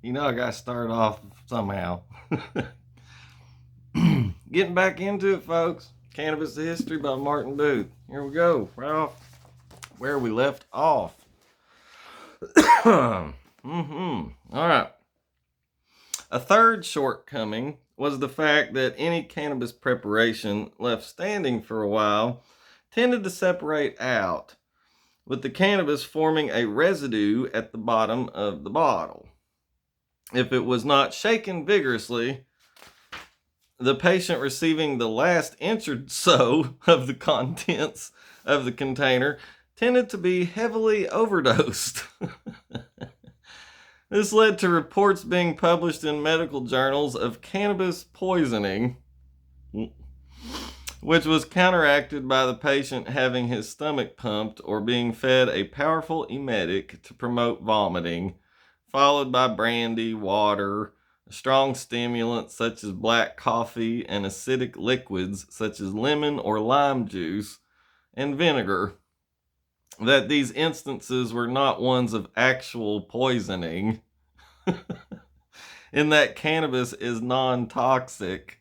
I got to start off somehow. Getting back into it, folks. Cannabis: The History by Martin Booth. Here we go. Right off where we left off. All right. A third shortcoming was the fact that any cannabis preparation left standing for a while tended to separate out, with the cannabis forming a residue at the bottom of the bottle. If it was not shaken vigorously, the patient receiving the last inch or so of the contents of the container tended to be heavily overdosed. This led to reports being published in medical journals of cannabis poisoning, which was counteracted by the patient having his stomach pumped or being fed a powerful emetic to promote vomiting, followed by brandy, water, strong stimulants such as black coffee, and acidic liquids such as lemon or lime juice and vinegar. That these instances were not ones of actual poisoning, in that cannabis is non-toxic,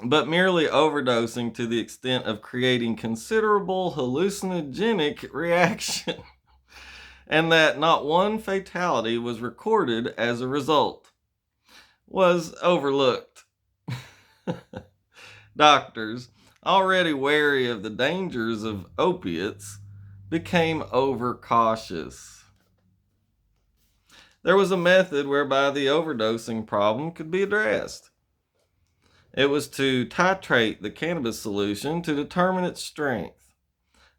but merely overdosing to the extent of creating considerable hallucinogenic reaction, and that not one fatality was recorded as a result, was overlooked. Doctors, already wary of the dangers of opiates, became overcautious. There was a method whereby the overdosing problem could be addressed. It was to titrate the cannabis solution to determine its strength.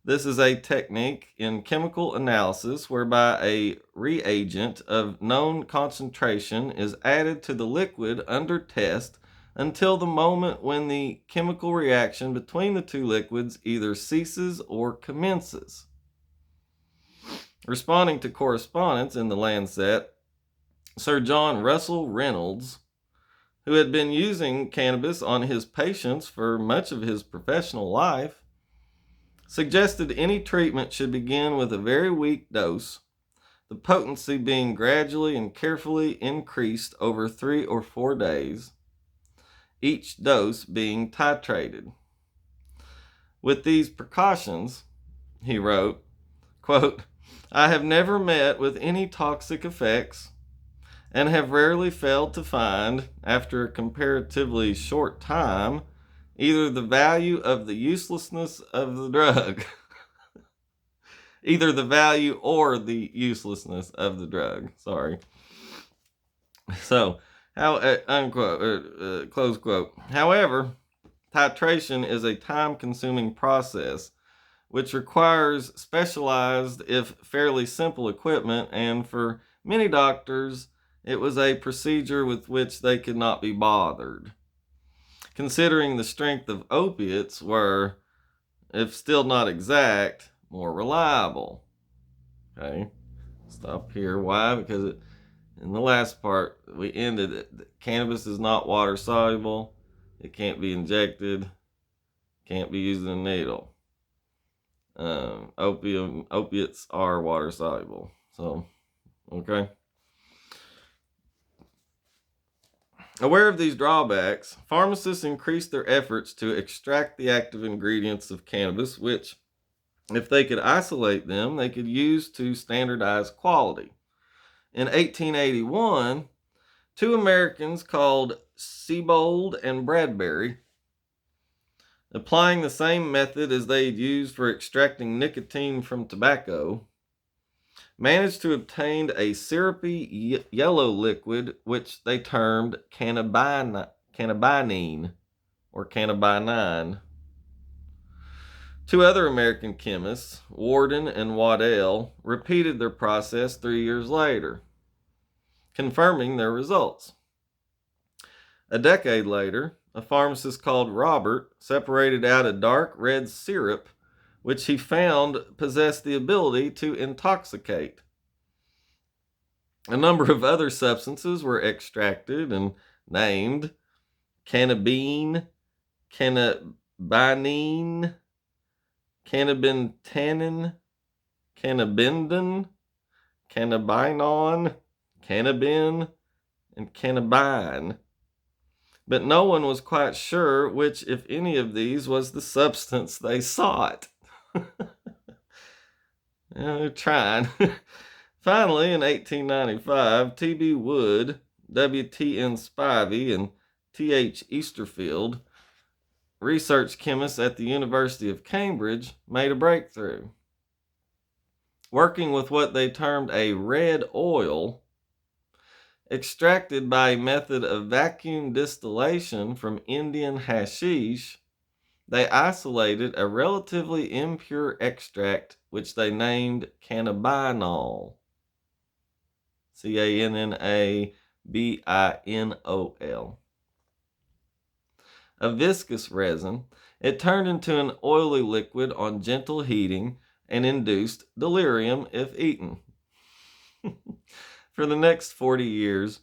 This is a technique in chemical analysis whereby a reagent of known concentration is added to the liquid under test until the moment when the chemical reaction between the two liquids either ceases or commences. Responding to correspondence in the Lancet, Sir John Russell Reynolds, who had been using cannabis on his patients for much of his professional life, suggested any treatment should begin with a very weak dose, the potency being gradually and carefully increased over 3 or 4 days, each dose being titrated. With these precautions, he wrote, quote, "I have never met with any toxic effects and have rarely failed to find, after a comparatively short time, either the value of the uselessness of the drug." Either the value or the uselessness of the drug. Sorry. So, unquote, close quote. However, titration is a time-consuming process which requires specialized, if fairly simple, equipment, and for many doctors, it was a procedure with which they could not be bothered, considering the strength of opiates were, if still not exact, more reliable. Okay, stop here. Why? Because in the last part, we ended it. Cannabis is not water soluble. It can't be injected. Can't be used in a needle. Opiates are water soluble. So, okay. Aware of these drawbacks, pharmacists increased their efforts to extract the active ingredients of cannabis, which, if they could isolate them, they could use to standardize quality. In 1881, 2 Americans called Siebold and Bradbury, applying the same method as they had used for extracting nicotine from tobacco, managed to obtain a syrupy yellow liquid which they termed cannabinine or cannabinine. 2 other American chemists, Warden and Waddell, repeated their process 3 years later, confirming their results. A decade later, a pharmacist called Robert separated out a dark red syrup which he found possessed the ability to intoxicate. A number of other substances were extracted and named cannabine, cannabinine, cannabintannin, cannabindin, cannabinon, cannabin, and cannabine. But no one was quite sure which, if any of these, was the substance they sought. They're trying. Finally, in 1895, T.B. Wood, W.T.N. Spivey, and T.H. Easterfield, research chemists at the University of Cambridge, made a breakthrough. Working with what they termed a red oil, extracted by a method of vacuum distillation from Indian hashish, they isolated a relatively impure extract which they named cannabinol. Cannabinol. A viscous resin, it turned into an oily liquid on gentle heating and induced delirium if eaten. For the next 40 years,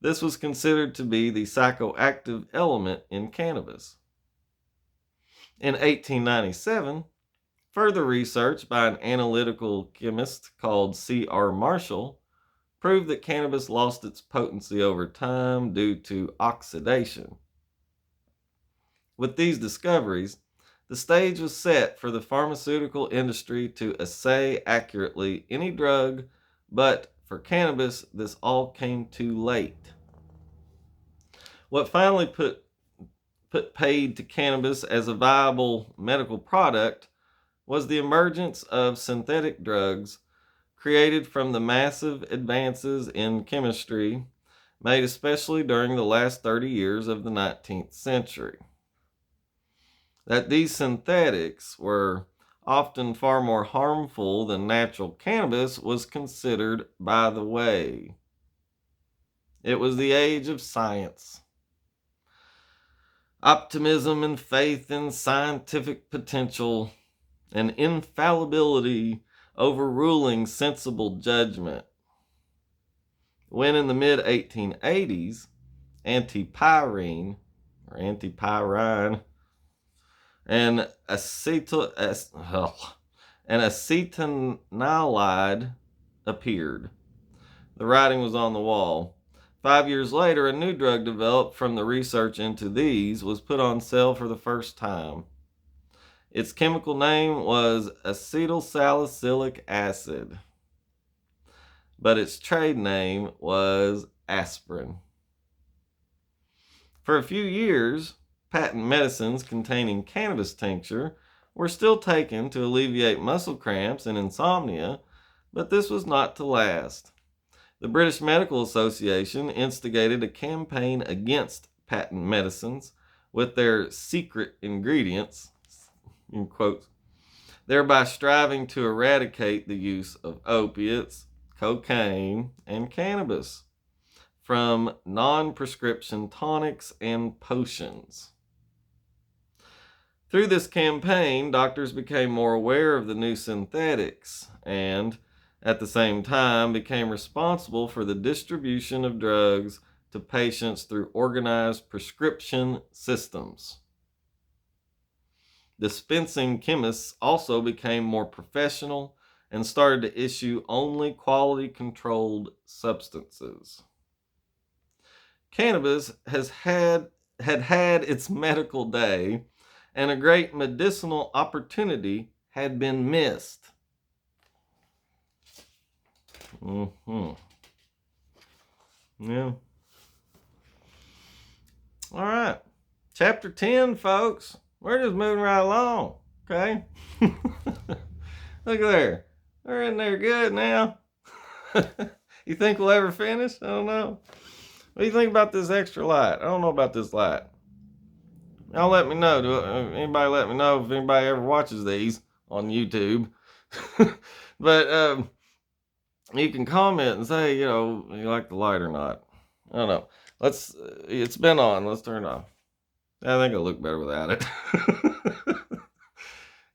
this was considered to be the psychoactive element in cannabis. In 1897, further research by an analytical chemist called C.R. Marshall proved that cannabis lost its potency over time due to oxidation. With these discoveries, the stage was set for the pharmaceutical industry to assay accurately any drug, but for cannabis, this all came too late. What finally put paid to cannabis as a viable medical product was the emergence of synthetic drugs created from the massive advances in chemistry made especially during the last 30 years of the 19th century. That these synthetics were often far more harmful than natural cannabis was considered by the way. It was the age of science. Optimism and faith in scientific potential and infallibility overruling sensible judgment. When in the mid-1880s, antipyrine and acetonolide appeared. The writing was on the wall. 5 years later, a new drug developed from the research into these was put on sale for the first time. Its chemical name was acetylsalicylic acid, but its trade name was aspirin. For a few years, patent medicines containing cannabis tincture were still taken to alleviate muscle cramps and insomnia, but this was not to last. The British Medical Association instigated a campaign against patent medicines with their secret ingredients, in quotes, thereby striving to eradicate the use of opiates, cocaine, and cannabis from non-prescription tonics and potions. Through this campaign, doctors became more aware of the new synthetics and, at the same time, became responsible for the distribution of drugs to patients through organized prescription systems. Dispensing chemists also became more professional and started to issue only quality-controlled substances. Cannabis had its medical day, and a great medicinal opportunity had been missed. Yeah. All right. Chapter 10, folks. We're just moving right along. Okay? Look there. We're in there good now. You think we'll ever finish? I don't know. What do you think about this extra light? I don't know about this light. Y'all let me know. Anybody let me know if anybody ever watches these on YouTube. But you can comment and say, you like the light or not. I don't know. It's been on. Let's turn it off. I think it'll look better without it.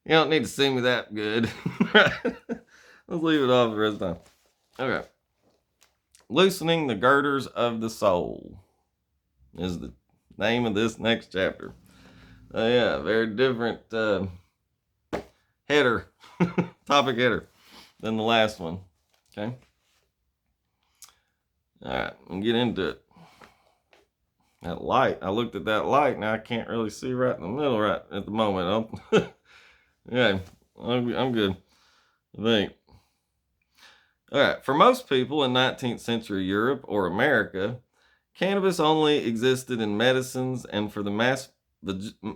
You don't need to see me that good. Right? Let's leave it off the rest of the time. Okay. Loosening the girders of the soul is the name of this next chapter. Yeah, very different header, topic header than the last one. Okay. All right, and get into it. That light. I looked at that light. Now I can't really see right in the middle right at the moment. Yeah, I'm good. I think. All right. For most people in 19th century Europe or America, cannabis only existed in medicines, and for the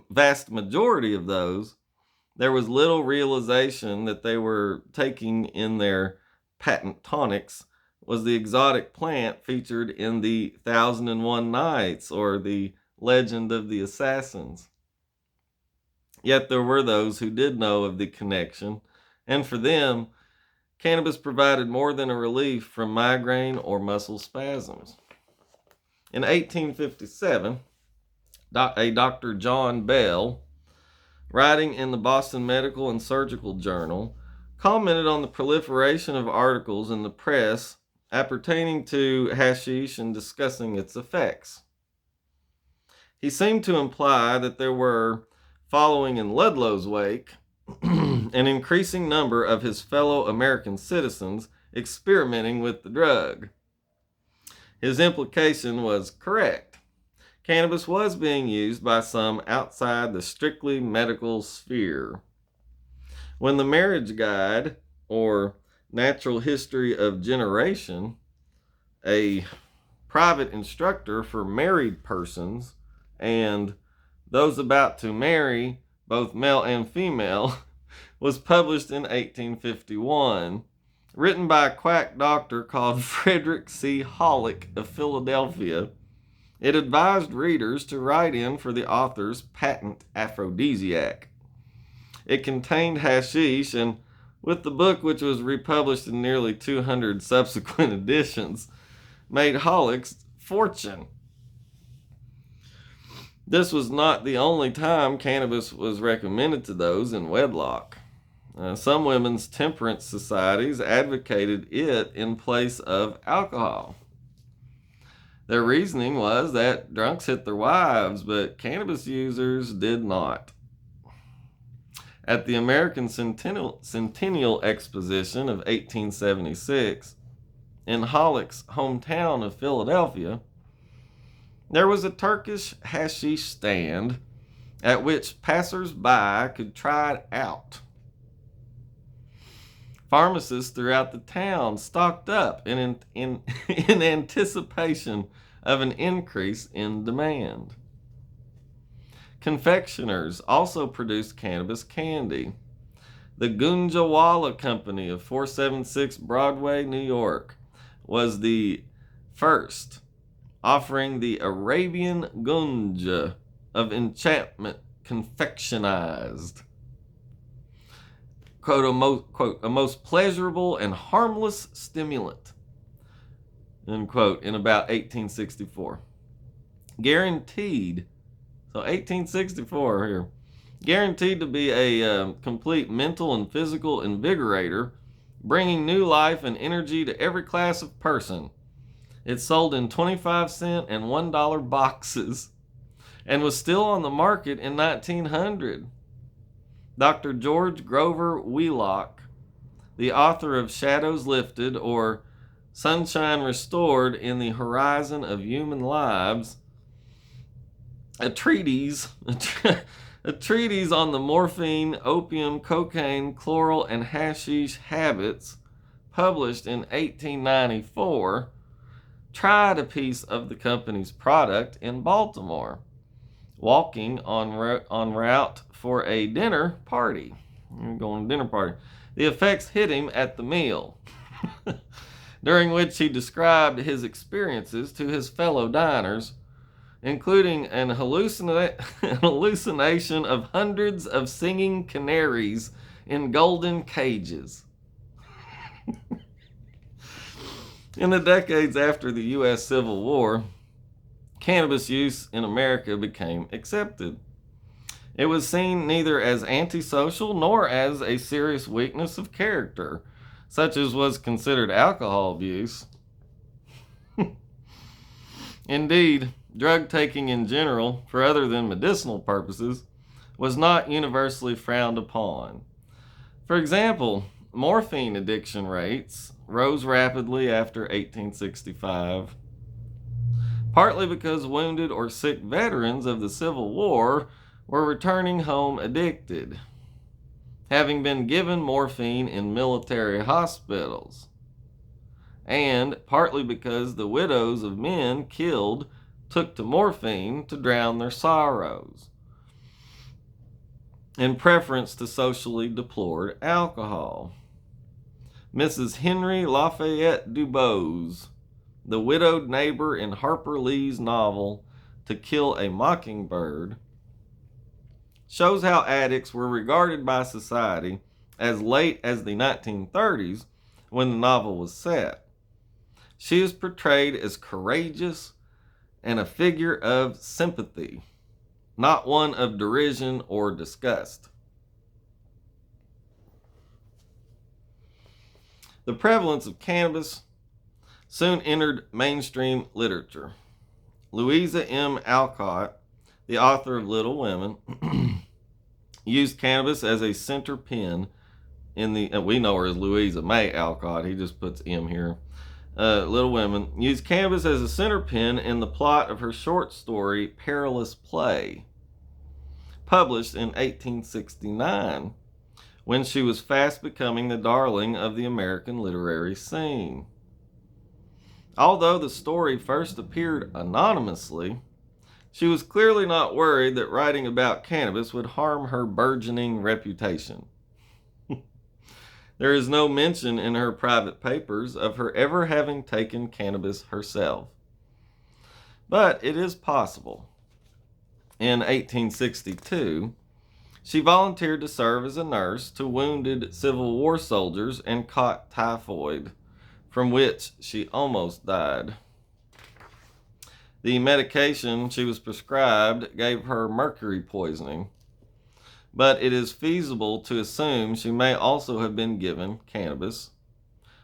vast majority of those, there was little realization that they were taking in their patent tonics was the exotic plant featured in the Thousand and One Nights or the Legend of the Assassins. Yet there were those who did know of the connection, and for them, cannabis provided more than a relief from migraine or muscle spasms. In 1857, a Dr. John Bell, writing in the Boston Medical and Surgical Journal, commented on the proliferation of articles in the press appertaining to hashish and discussing its effects. He seemed to imply that there were, following in Ludlow's wake, an increasing number of his fellow American citizens experimenting with the drug. His implication was correct. Cannabis was being used by some outside the strictly medical sphere. When the Marriage Guide, or Natural History of Generation, a private instructor for married persons and those about to marry, both male and female, was published in 1851, written by a quack doctor called Frederick C. Hollick of Philadelphia. It advised readers to write in for the author's patent aphrodisiac. It contained hashish, and with the book, which was republished in nearly 200 subsequent editions, made Hollick's fortune. This was not the only time cannabis was recommended to those in wedlock. Some women's temperance societies advocated it in place of alcohol. Their reasoning was that drunks hit their wives, but cannabis users did not. At the American Centennial Exposition of 1876, in Hollick's hometown of Philadelphia, there was a Turkish hashish stand at which passers-by could try it out. Pharmacists throughout the town stocked up in anticipation of an increase in demand. Confectioners also produced cannabis candy. The Gunjawala Company of 476 Broadway, New York, was the first, offering the Arabian Gunja of enchantment confectionized. Quote, a most pleasurable and harmless stimulant, end quote, in about 1864. Guaranteed, so 1864 here, guaranteed to be a complete mental and physical invigorator, bringing new life and energy to every class of person. It sold in 25-cent and $1 boxes and was still on the market in 1900. Dr. George Grover Wheelock, the author of Shadows Lifted or Sunshine Restored in the Horizon of Human Lives, a treatise on the morphine, opium, cocaine, chloral, and hashish habits, published in 1894, tried a piece of the company's product in Baltimore, walking en route for a dinner party. You're going to a dinner party. The effects hit him at the meal, during which he described his experiences to his fellow diners, including an hallucination of hundreds of singing canaries in golden cages. In the decades after the U.S. Civil War, cannabis use in America became accepted. It was seen neither as antisocial nor as a serious weakness of character, such as was considered alcohol abuse. Indeed, drug taking in general, for other than medicinal purposes, was not universally frowned upon. For example, morphine addiction rates rose rapidly after 1865, partly because wounded or sick veterans of the Civil War were returning home addicted, having been given morphine in military hospitals, and partly because the widows of men killed took to morphine to drown their sorrows, in preference to socially deplored alcohol. Mrs. Henry Lafayette DuBose, the widowed neighbor in Harper Lee's novel To Kill a Mockingbird, shows how addicts were regarded by society as late as the 1930s when the novel was set. She is portrayed as courageous and a figure of sympathy, not one of derision or disgust. The prevalence of cannabis soon entered mainstream literature. Louisa M. Alcott, the author of Little Women, used cannabis as a center pin in the, we know her as Louisa May Alcott, he just puts M here. Little Women used cannabis as a center pin in the plot of her short story Perilous Play, published in 1869, when she was fast becoming the darling of the American literary scene. Although the story first appeared anonymously, she was clearly not worried that writing about cannabis would harm her burgeoning reputation. There is no mention in her private papers of her ever having taken cannabis herself. But it is possible. In 1862, she volunteered to serve as a nurse to wounded Civil War soldiers and caught typhoid, from which she almost died. The medication she was prescribed gave her mercury poisoning, but it is feasible to assume she may also have been given cannabis.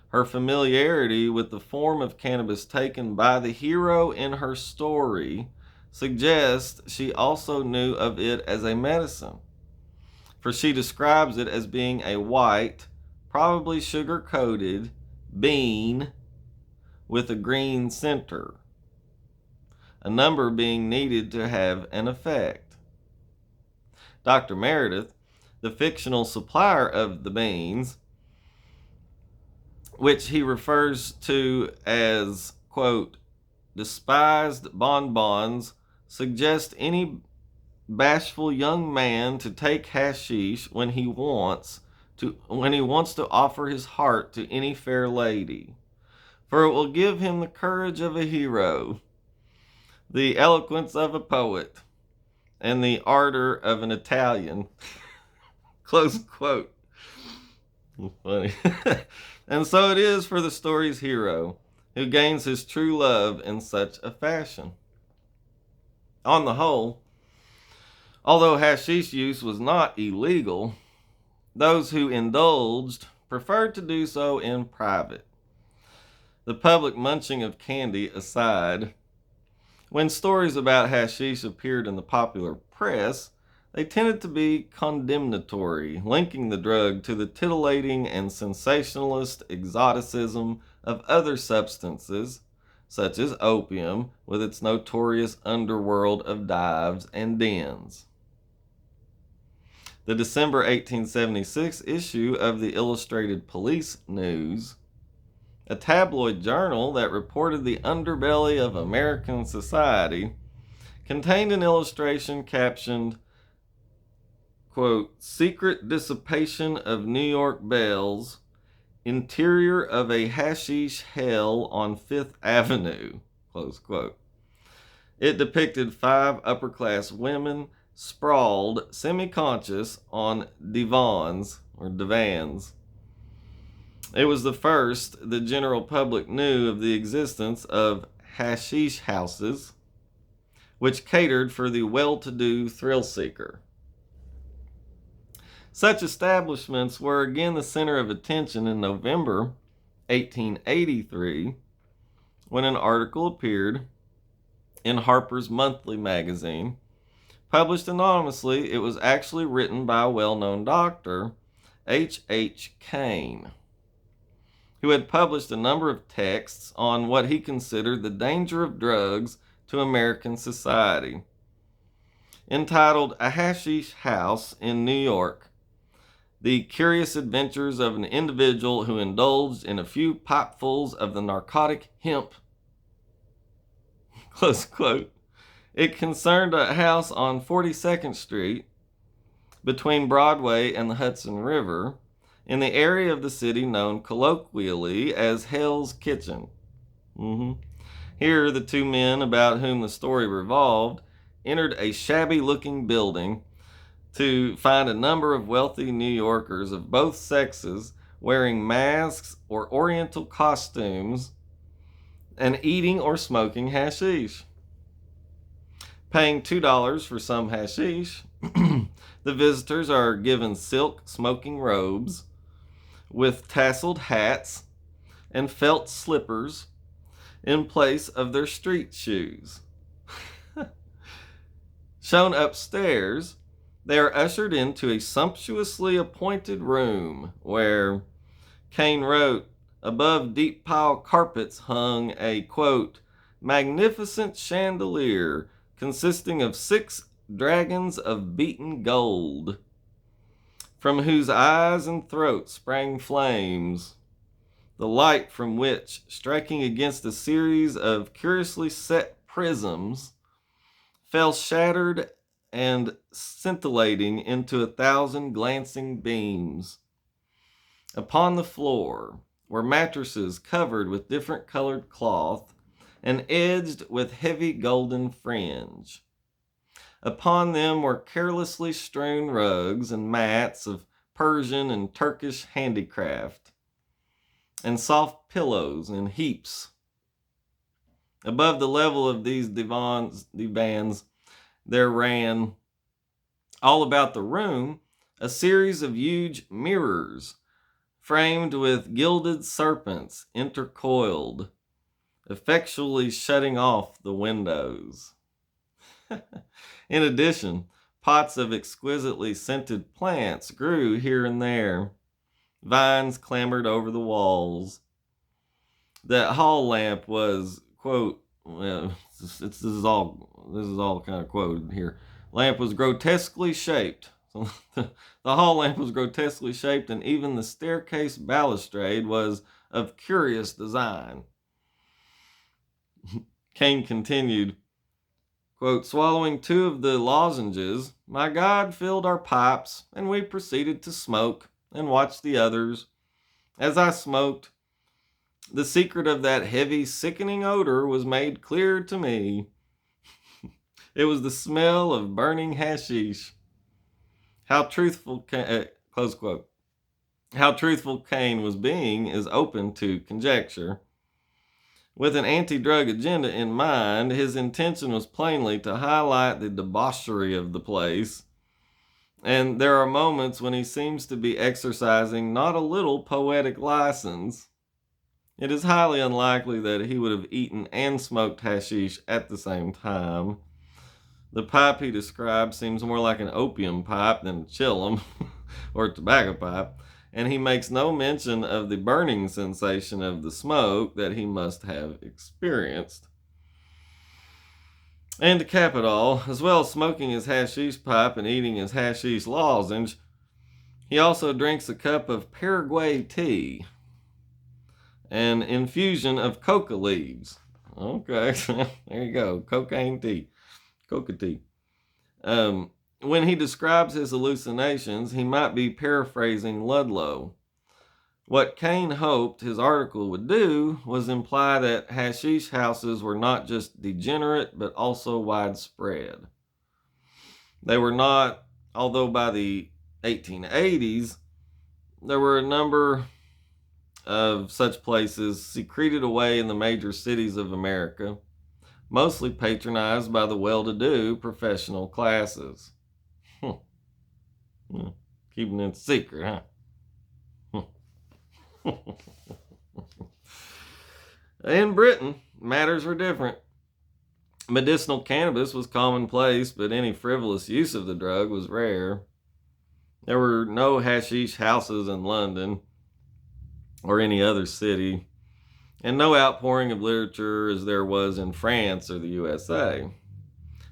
Her familiarity with the form of cannabis taken by the hero in her story suggests she also knew of it as a medicine, for she describes it as being a white, probably sugar-coated bean with a green center, a number being needed to have an effect. Dr. Meredith, the fictional supplier of the beans, which he refers to as, quote, despised bonbons, suggest any bashful young man to take hashish when he wants to offer his heart to any fair lady, for it will give him the courage of a hero, the eloquence of a poet, and the ardor of an Italian. Close quote. Funny. And so it is for the story's hero, who gains his true love in such a fashion. On the whole, although hashish use was not illegal, those who indulged preferred to do so in private. The public munching of candy aside, when stories about hashish appeared in the popular press, they tended to be condemnatory, linking the drug to the titillating and sensationalist exoticism of other substances, such as opium, with its notorious underworld of dives and dens. The December 1876 issue of the Illustrated Police News, a tabloid journal that reported the underbelly of American society, contained an illustration captioned, quote, secret dissipation of New York belles, interior of a hashish hell on Fifth Avenue, close quote. It depicted 5 upper-class women sprawled, semi-conscious, on divans. It was the first the general public knew of the existence of hashish houses, which catered for the well-to-do thrill-seeker. Such establishments were again the center of attention in November 1883, when an article appeared in Harper's Monthly magazine. Published anonymously, it was actually written by a well-known doctor, H. Kane, who had published a number of texts on what he considered the danger of drugs to American society. Entitled A Hashish House in New York, The Curious Adventures of an Individual Who Indulged in a Few Pipefuls of the Narcotic Hemp, close quote. It concerned a house on 42nd Street between Broadway and the Hudson River in the area of the city known colloquially as Hell's Kitchen. Here, the two men about whom the story revolved entered a shabby-looking building to find a number of wealthy New Yorkers of both sexes wearing masks or oriental costumes and eating or smoking hashish. Paying $2 for some hashish, the visitors are given silk smoking robes with tasseled hats and felt slippers in place of their street shoes. Shown upstairs, they are ushered into a sumptuously appointed room where, Kane wrote, above deep pile carpets hung a, quote, magnificent chandelier consisting of 6 dragons of beaten gold, from whose eyes and throat sprang flames, the light from which, striking against a series of curiously set prisms, fell shattered and scintillating into 1,000 glancing beams. Upon the floor were mattresses covered with different colored cloth and edged with heavy golden fringe. Upon them were carelessly strewn rugs and mats of Persian and Turkish handicraft, and soft pillows in heaps. Above the level of these divans, there ran, all about the room, a series of huge mirrors, framed with gilded serpents intercoiled, effectually shutting off the windows. In addition, pots of exquisitely scented plants grew here and there. Vines clambered over the walls. That hall lamp was, quote, well, this is all kind of quoted here. Lamp was grotesquely shaped. So the hall lamp was grotesquely shaped, and even the staircase balustrade was of curious design. Kane continued, quote, swallowing 2 of the lozenges, my God filled our pipes, and we proceeded to smoke and watch the others. As I smoked, the secret of that heavy, sickening odor was made clear to me. It was the smell of burning hashish. How truthful, close quote. How truthful Kane was being is open to conjecture. With an anti-drug agenda in mind, his intention was plainly to highlight the debauchery of the place, and there are moments when he seems to be exercising not a little poetic license. It is highly unlikely that he would have eaten and smoked hashish at the same time. The pipe he described seems more like an opium pipe than a chillum or a tobacco pipe, and he makes no mention of the burning sensation of the smoke that he must have experienced. And to cap it all, as well as smoking his hashish pipe and eating his hashish lozenge, he also drinks a cup of Paraguay tea, an infusion of coca leaves. Okay, there you go, cocaine tea, coca tea. When he describes his hallucinations, he might be paraphrasing Ludlow. What Kane hoped his article would do was imply that hashish houses were not just degenerate, but also widespread. They were not, although by the 1880s, there were a number of such places secreted away in the major cities of America, mostly patronized by the well-to-do professional classes. Keeping it secret, huh? In Britain, matters were different. Medicinal cannabis was commonplace, but any frivolous use of the drug was rare. There were no hashish houses in London or any other city, and no outpouring of literature as there was in France or the USA.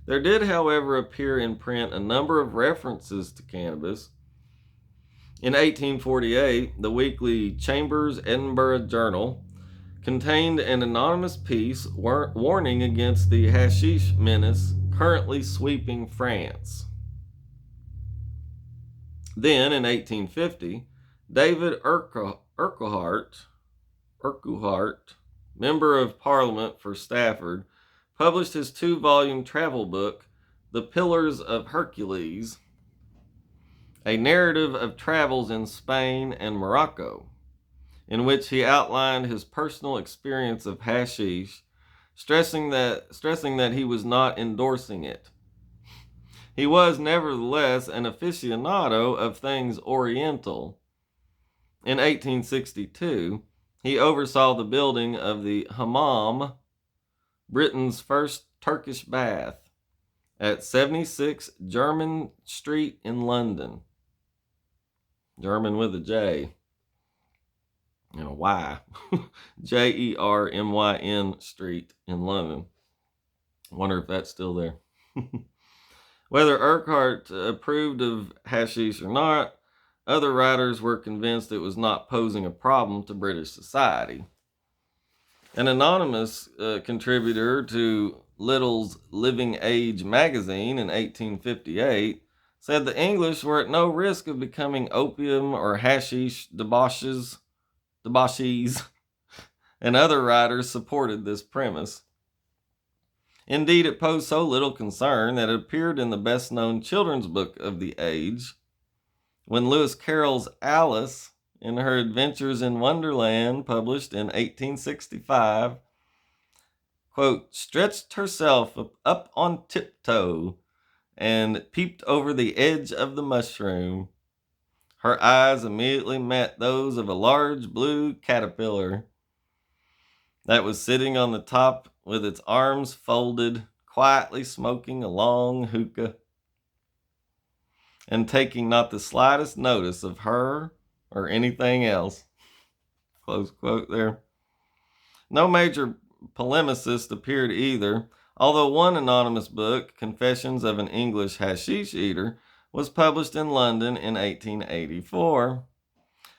There did, however, appear in print a number of references to cannabis. In 1848, the weekly Chambers Edinburgh Journal contained an anonymous piece warning against the hashish menace currently sweeping France. Then, in 1850, David Urquhart, member of Parliament for Stafford, published his 2-volume travel book, The Pillars of Hercules, a narrative of travels in Spain and Morocco, in which he outlined his personal experience of hashish, stressing that he was not endorsing it. He was nevertheless an aficionado of things Oriental. In 1862, he oversaw the building of the Hammam, Britain's first Turkish bath, at 76 Jermyn Street in London. German with a J and a Y. Jermyn Street in London. Wonder if that's still there. Whether Urquhart approved of hashish or not, other writers were convinced it was not posing a problem to British society. An anonymous contributor to Little's Living Age magazine in 1858 said the English were at no risk of becoming opium or hashish debauchees, and other writers supported this premise. Indeed, it posed so little concern that it appeared in the best-known children's book of the age, when Lewis Carroll's Alice, in her Adventures in Wonderland, published in 1865, quote, stretched herself up on tiptoe and peeped over the edge of the mushroom. Her eyes immediately met those of a large blue caterpillar that was sitting on the top with its arms folded, quietly smoking a long hookah, and taking not the slightest notice of her or anything else. Close quote there. No major polemicist appeared either, although one anonymous book, Confessions of an English Hashish Eater, was published in London in 1884.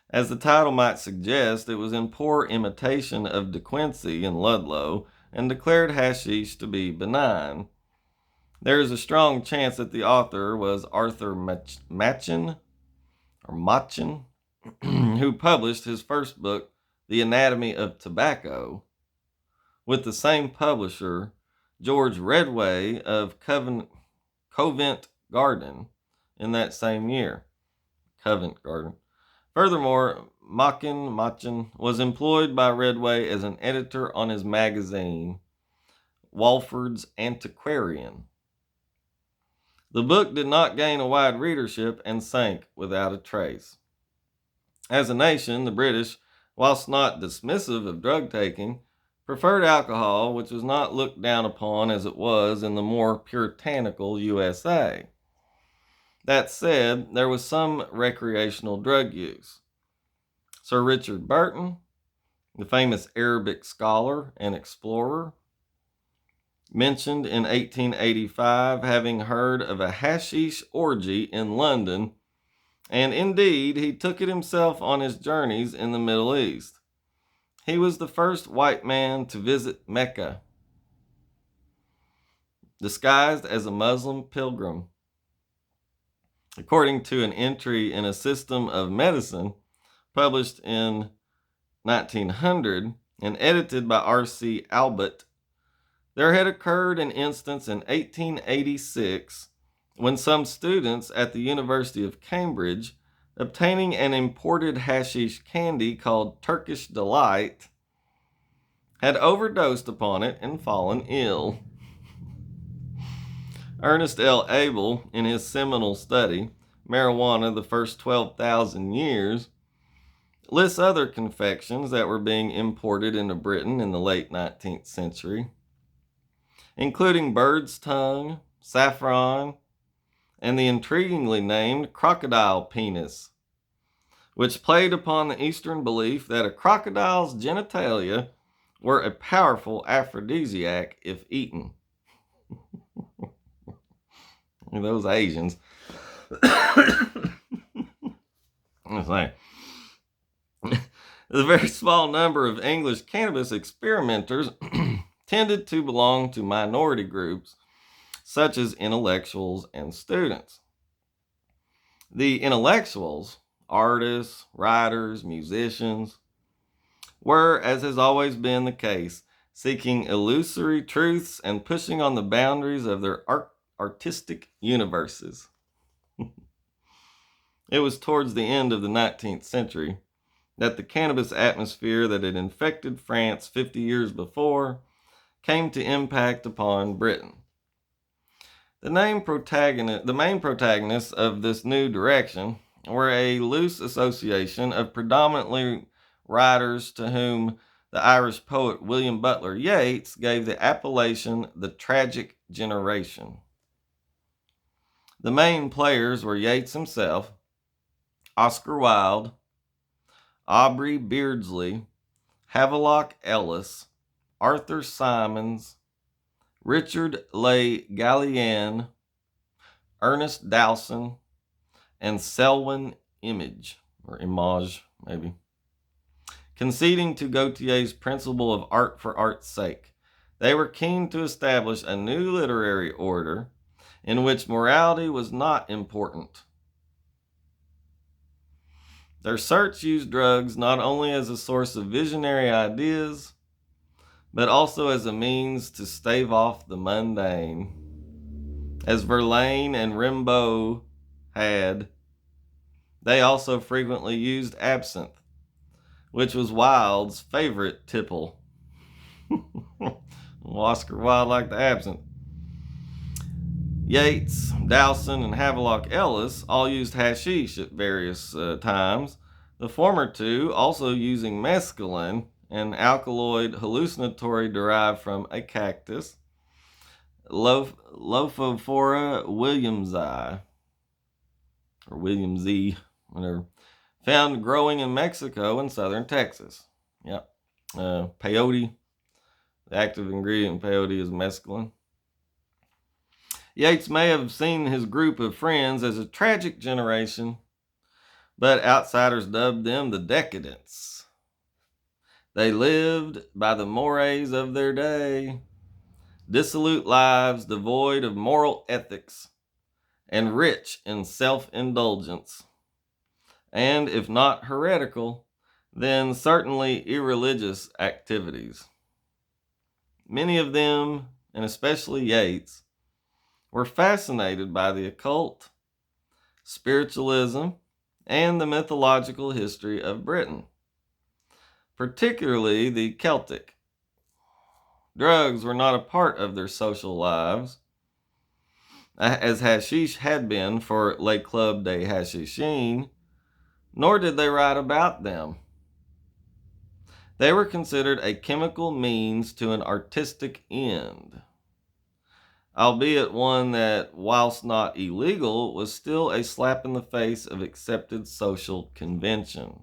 As the title might suggest, it was in poor imitation of De Quincey and Ludlow, and declared hashish to be benign. There is a strong chance that the author was Arthur Machen, who published his first book, The Anatomy of Tobacco, with the same publisher, George Redway of Covent Garden, in that same year. Covent Garden. Furthermore, Machen was employed by Redway as an editor on his magazine, Walford's Antiquarian. The book did not gain a wide readership and sank without a trace. As a nation, the British, whilst not dismissive of drug taking, preferred alcohol, which was not looked down upon as it was in the more puritanical USA. That said, there was some recreational drug use. Sir Richard Burton, the famous Arabic scholar and explorer, mentioned in 1885 having heard of a hashish orgy in London, and indeed he took it himself on his journeys in the Middle East. He was the first white man to visit Mecca, disguised as a Muslim pilgrim. According to an entry in a System of Medicine, published in 1900 and edited by R.C. Albert, there had occurred an instance in 1886 when some students at the University of Cambridge, obtaining an imported hashish candy called Turkish Delight, had overdosed upon it and fallen ill. Ernest L. Abel, in his seminal study, Marijuana, the First 12,000 Years, lists other confections that were being imported into Britain in the late 19th century, including bird's tongue, saffron, and the intriguingly named crocodile penis, which played upon the Eastern belief that a crocodile's genitalia were a powerful aphrodisiac if eaten. Those Asians. It's like, the very small number of English cannabis experimenters tended to belong to minority groups, such as intellectuals and students. The intellectuals, artists, writers, musicians, were, as has always been the case, seeking illusory truths and pushing on the boundaries of their artistic universes. It was towards the end of the 19th century that the cannabis atmosphere that had infected France 50 years before came to impact upon Britain. The main protagonists of this new direction were a loose association of predominantly writers to whom the Irish poet William Butler Yeats gave the appellation the Tragic Generation. The main players were Yeats himself, Oscar Wilde, Aubrey Beardsley, Havelock Ellis, Arthur Symons, Richard Le Gallienne, Ernest Dowson, and Selwyn Image, or Image, maybe. Conceding to Gautier's principle of art for art's sake, they were keen to establish a new literary order in which morality was not important. Their search used drugs not only as a source of visionary ideas, but also as a means to stave off the mundane. As Verlaine and Rimbaud had, they also frequently used absinthe, which was Wilde's favorite tipple. Oscar Wilde liked the absinthe. Yeats, Dowson, and Havelock Ellis all used hashish at various times, the former two also using mescaline, an alkaloid hallucinatory derived from a cactus, Lophophora williamsi, or Williamsii, whatever, found growing in Mexico and southern Texas. Yep. Peyote, the active ingredient in peyote is mescaline. Yeats may have seen his group of friends as a tragic generation, but outsiders dubbed them the decadents. They lived by the mores of their day, dissolute lives devoid of moral ethics and rich in self-indulgence, and if not heretical, then certainly irreligious activities. Many of them, and especially Yeats, were fascinated by the occult, spiritualism, and the mythological history of Britain, particularly the Celtic. Drugs were not a part of their social lives, as hashish had been for Les Clubs des Hashishins, nor did they write about them. They were considered a chemical means to an artistic end, albeit one that, whilst not illegal, was still a slap in the face of accepted social convention.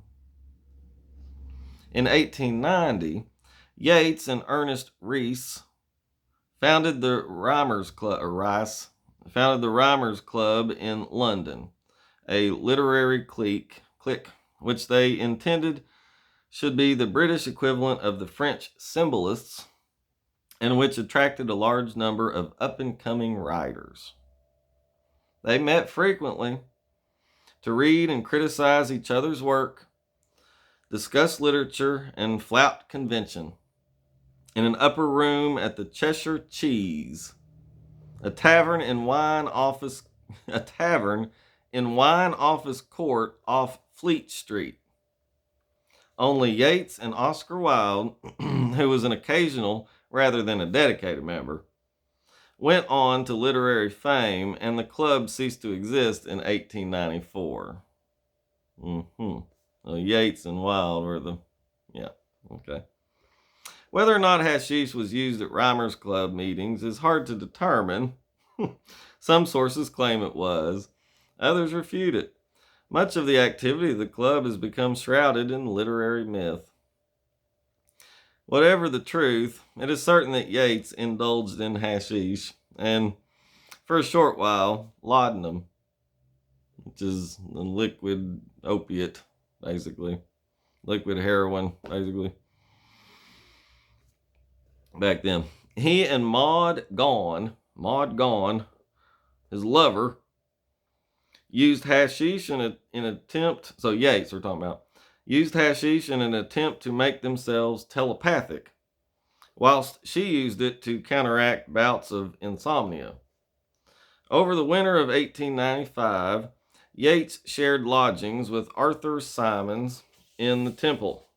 In 1890, Yeats and Ernest Rhys founded the Rhymers Club in London, a literary clique which they intended should be the British equivalent of the French symbolists, and which attracted a large number of up-and-coming writers. They met frequently to read and criticize each other's work, discuss literature, and flout convention in an upper room at the Cheshire Cheese, a tavern in Wine Office Court off Fleet Street. Only Yeats and Oscar Wilde, who was an occasional rather than a dedicated member, went on to literary fame, and the club ceased to exist in 1894. Well, Yeats and Wilde were okay. Whether or not hashish was used at Rhymers Club meetings is hard to determine. Some sources claim it was, others refute it. Much of the activity of the club has become shrouded in literary myth. Whatever the truth, it is certain that Yates indulged in hashish and, for a short while, laudanum, which is a liquid opiate, basically. Liquid heroin, basically. Back then. He and Maud Gone, his lover, used hashish in an attempt, so Yates we're talking about, used hashish in an attempt to make themselves telepathic, whilst she used it to counteract bouts of insomnia. Over the winter of 1895, Yates shared lodgings with Arthur Symons in the Temple.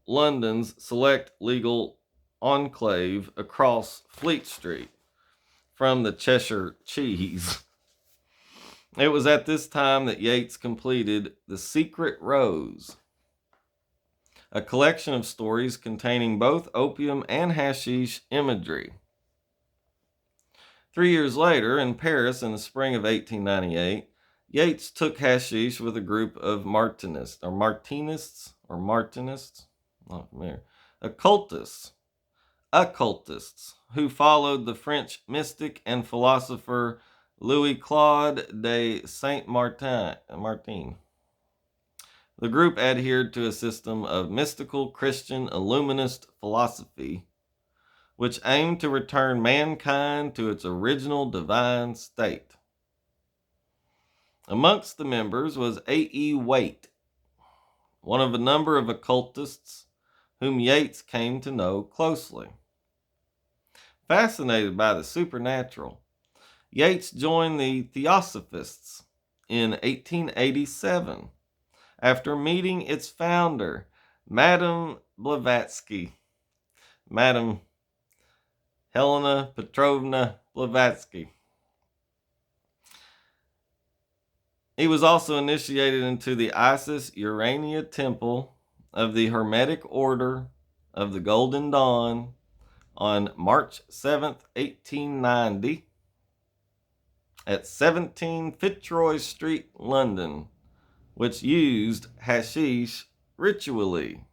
London's select legal enclave across Fleet Street from the Cheshire Cheese. It was at this time that Yates completed The Secret Rose, a collection of stories containing both opium and hashish imagery. 3 years later, in Paris in the spring of 1898, Yates took hashish with a group of Martinists, not familiar, occultists, who followed the French mystic and philosopher Louis Claude de Saint-Martin. The group adhered to a system of mystical Christian illuminist philosophy, which aimed to return mankind to its original divine state. Amongst the members was A.E. Waite, one of a number of occultists whom Yates came to know closely. Fascinated by the supernatural, Yates joined the Theosophists in 1887 after meeting its founder, Madame Blavatsky. Madame Helena Petrovna Blavatsky. He was also initiated into the Isis Urania Temple of the Hermetic Order of the Golden Dawn on March 7th, 1890, at 17 Fitzroy Street, London, which used hashish ritually.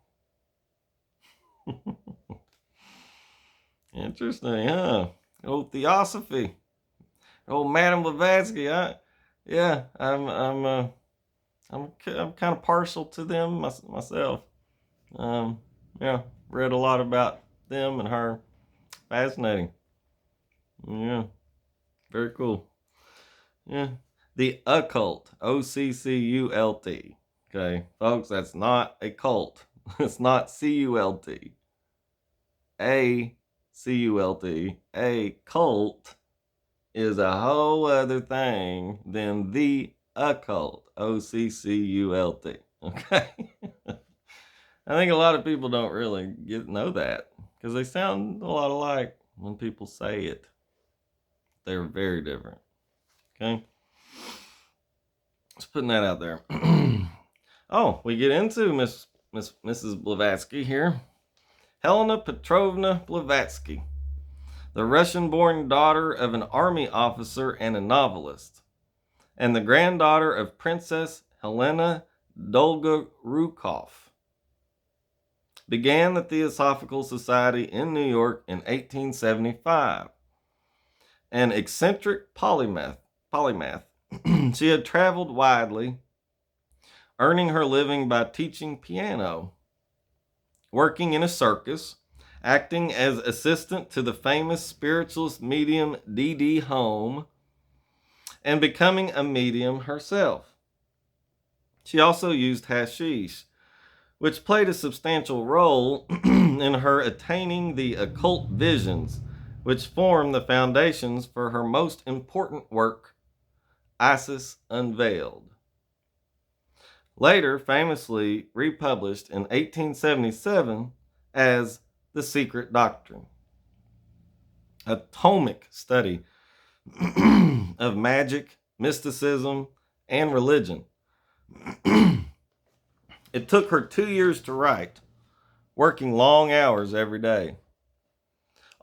Interesting, huh? Old Theosophy. Old Madame Blavatsky. I'm kind of partial to them myself. Read a lot about them and her. Fascinating. Yeah, very cool. Yeah, the occult, OCCULT. Okay, folks, that's not a cult. It's not CULT. ACULT. A cult is a whole other thing than the occult. OCCULT. Okay. I think a lot of people don't really know that because they sound a lot alike when people say it. They're very different. Okay. Just putting that out there. Oh, we get into Mrs. Blavatsky here. Helena Petrovna Blavatsky, the Russian-born daughter of an army officer and a novelist, and the granddaughter of Princess Helena Dolgorukov, began the Theosophical Society in New York in 1875. An eccentric polymath, she had traveled widely, earning her living by teaching piano, working in a circus, acting as assistant to the famous spiritualist medium D.D. Home, and becoming a medium herself. She also used hashish, which played a substantial role in her attaining the occult visions, which formed the foundations for her most important work, Isis Unveiled. Later famously republished in 1877 as The Secret Doctrine, a tomic study of magic, mysticism, and religion. It took her 2 years to write, working long hours every day.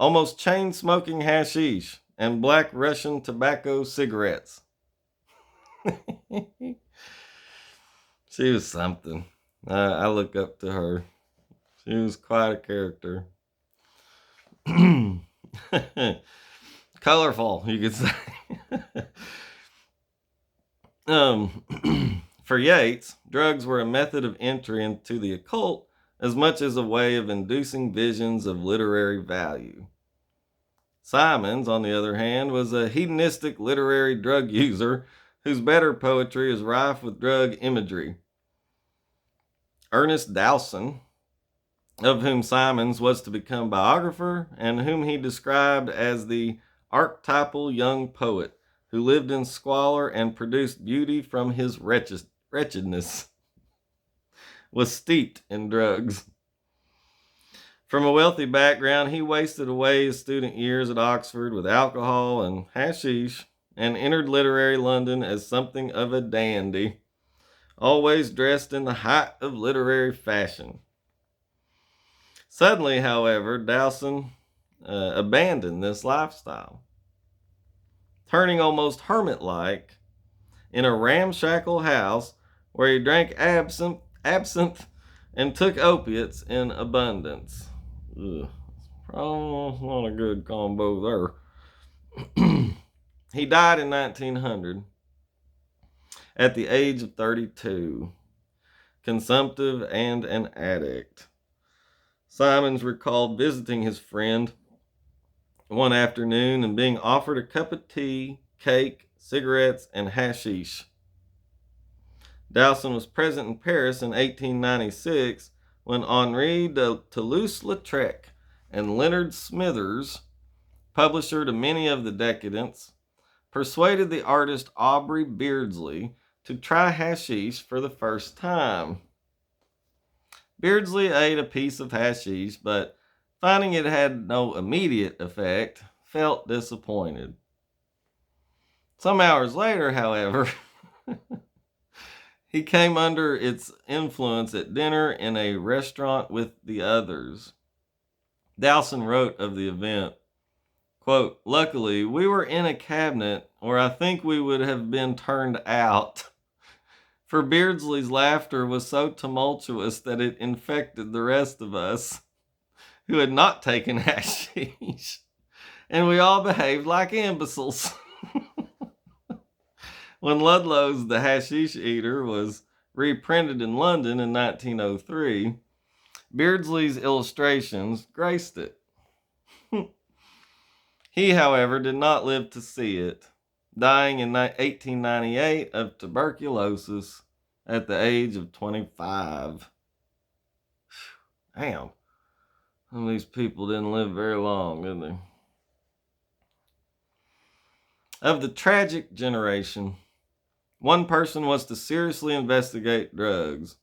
almost chain smoking hashish, and black Russian tobacco cigarettes. She was something. I look up to her. She was quite a character. Colorful, you could say. For Yeats, drugs were a method of entry into the occult as much as a way of inducing visions of literary value. Symonds, on the other hand, was a hedonistic literary drug user whose better poetry is rife with drug imagery. Ernest Dowson, of whom Symonds was to become biographer, and whom he described as the archetypal young poet who lived in squalor and produced beauty from his wretchedness, was steeped in drugs. From a wealthy background, he wasted away his student years at Oxford with alcohol and hashish, and entered literary London as something of a dandy, always dressed in the height of literary fashion. Suddenly, however, Dowson abandoned this lifestyle, turning almost hermit-like in a ramshackle house where he drank absinthe and took opiates in abundance. Ugh. Probably not a good combo there. He died in 1900 at the age of 32, consumptive and an addict. Symonds recalled visiting his friend one afternoon and being offered a cup of tea, cake, cigarettes, and hashish. Dowson was present in Paris in 1896 when Henri de Toulouse-Lautrec and Leonard Smithers, publisher to many of the Decadents, persuaded the artist Aubrey Beardsley to try hashish for the first time. Beardsley ate a piece of hashish, but finding it had no immediate effect, felt disappointed. Some hours later, however, he came under its influence at dinner in a restaurant with the others. Dowson wrote of the event, quote, "Luckily, we were in a cabinet where I think we would have been turned out, for Beardsley's laughter was so tumultuous that it infected the rest of us who had not taken hashish, and we all behaved like imbeciles." When Ludlow's The Hashish Eater was reprinted in London in 1903, Beardsley's illustrations graced it. He, however, did not live to see it, dying in 1898 of tuberculosis at the age of 25. Damn. Some of these people didn't live very long, did they? Of the tragic generation, one person was to seriously investigate drugs.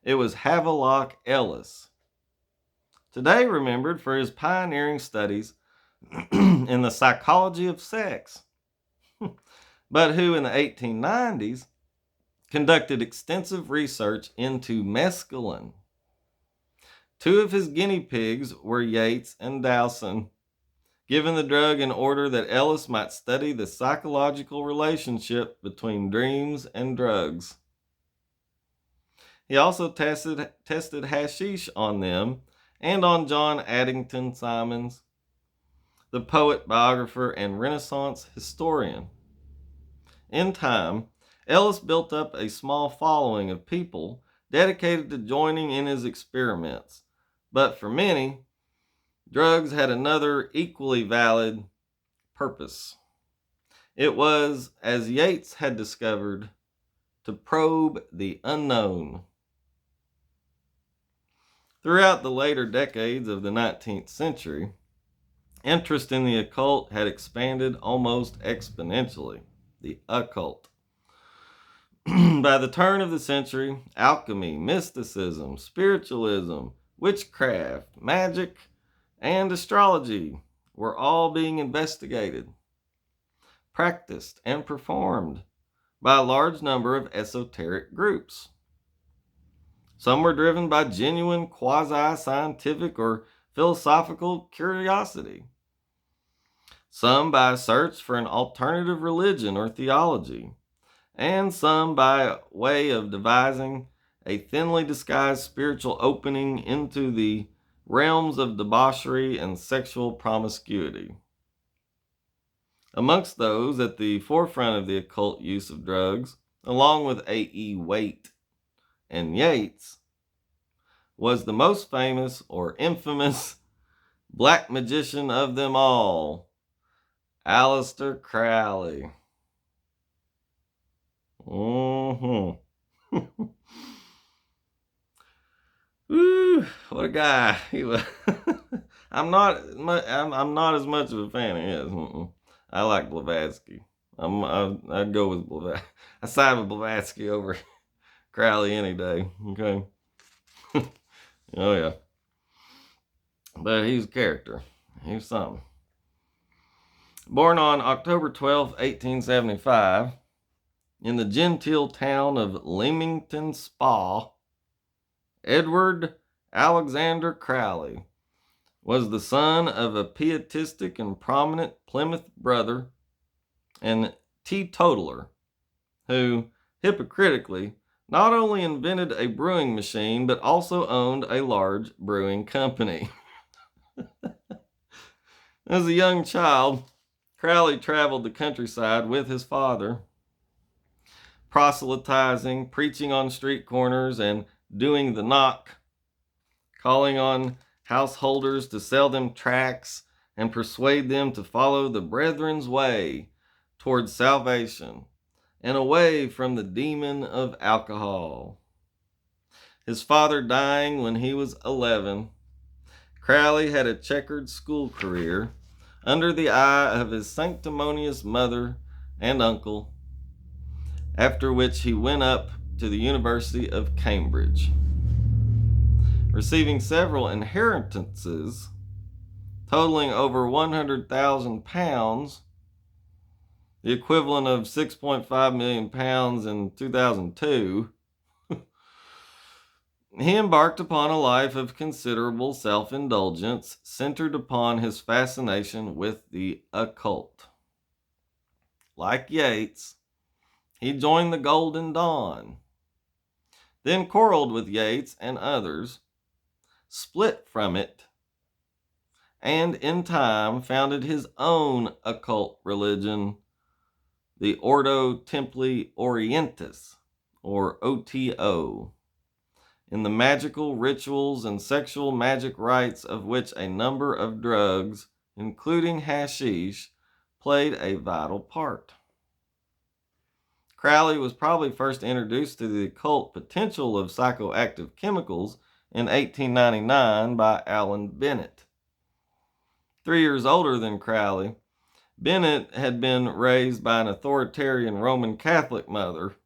It was Havelock Ellis, today remembered for his pioneering studies in the psychology of sex, but who in the 1890s conducted extensive research into mescaline. Two of his guinea pigs were Yeats and Dowson, given the drug in order that Ellis might study the psychological relationship between dreams and drugs. He also tested hashish on them and on John Addington Symonds, the poet, biographer, and Renaissance historian. In time, Ellis built up a small following of people dedicated to joining in his experiments, but for many, drugs had another equally valid purpose. It was, as Yeats had discovered, to probe the unknown. Throughout the later decades of the 19th century, interest in the occult had expanded almost exponentially. The occult. By the turn of the century, alchemy, mysticism, spiritualism, witchcraft, magic, and astrology were all being investigated, practiced, and performed by a large number of esoteric groups. Some were driven by genuine quasi-scientific or philosophical curiosity. some by search for an alternative religion or theology, and some by way of devising a thinly disguised spiritual opening into the realms of debauchery and sexual promiscuity. Amongst those at the forefront of the occult use of drugs, along with A.E. Waite and Yates, was the most famous or infamous black magician of them all, Aleister Crowley. Woo, what a guy he was. I'm not as much of a fan of his. I like Blavatsky. I'd go with Blavatsky. I side with Blavatsky over Crowley any day. Okay. Oh yeah. But he's a character. He was something. Born on October 12th, 1875, in the genteel town of Leamington Spa, Edward Alexander Crowley was the son of a pietistic and prominent Plymouth brother and teetotaler who, hypocritically, not only invented a brewing machine but also owned a large brewing company. As a young child, Crowley traveled the countryside with his father, proselytizing, preaching on street corners, and doing the knock, calling on householders to sell them tracts and persuade them to follow the brethren's way towards salvation and away from the demon of alcohol. His father dying when he was 11, Crowley had a checkered school career under the eye of his sanctimonious mother and uncle, after which he went up to the University of Cambridge, receiving several inheritances totaling over £100,000, the equivalent of 6.5 million pounds in 2002. He embarked upon a life of considerable self-indulgence centered upon his fascination with the occult. Like Yates, he joined the Golden Dawn, then quarreled with Yates and others, split from it, and in time founded his own occult religion, the Ordo Templi Orientis, or OTO, in the magical rituals and sexual magic rites of which a number of drugs, including hashish, played a vital part. Crowley was probably first introduced to the occult potential of psychoactive chemicals in 1899 by Alan Bennett. 3 years older than Crowley, Bennett had been raised by an authoritarian Roman Catholic mother.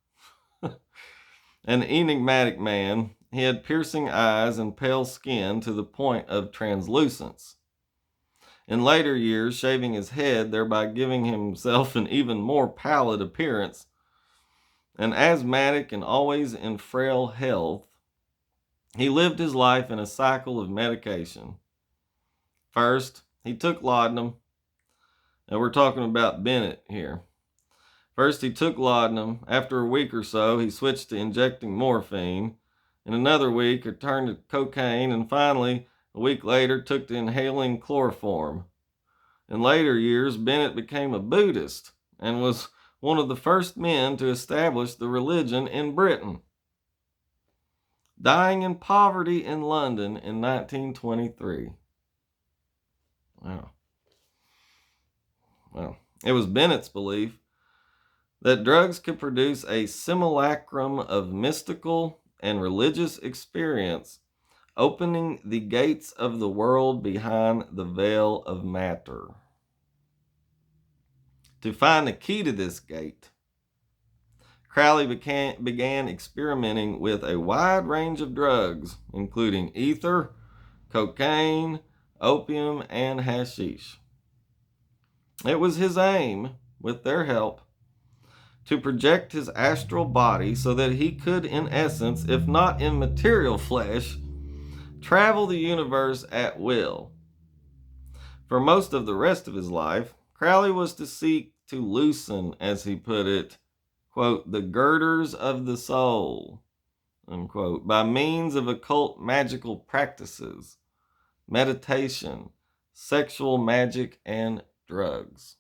An enigmatic man, he had piercing eyes and pale skin to the point of translucence. In later years, shaving his head, thereby giving himself an even more pallid appearance, an asthmatic and always in frail health, he lived his life in a cycle of medication. First, he took laudanum. Now we're talking about Bennett here. First, he took laudanum. After a week or so, he switched to injecting morphine. In another week, he turned to cocaine. And finally, a week later, took to inhaling chloroform. In later years, Bennett became a Buddhist and was one of the first men to establish the religion in Britain, dying in poverty in London in 1923. Wow. Well, it was Bennett's belief that drugs could produce a simulacrum of mystical and religious experience, opening the gates of the world behind the veil of matter. To find the key to this gate, Crowley began experimenting with a wide range of drugs, including ether, cocaine, opium, and hashish. It was his aim, with their help, to project his astral body so that he could, in essence, if not in material flesh, travel the universe at will. For most of the rest of his life, Crowley was to seek to loosen, as he put it, quote, the girders of the soul, unquote, by means of occult magical practices, meditation, sexual magic, and drugs.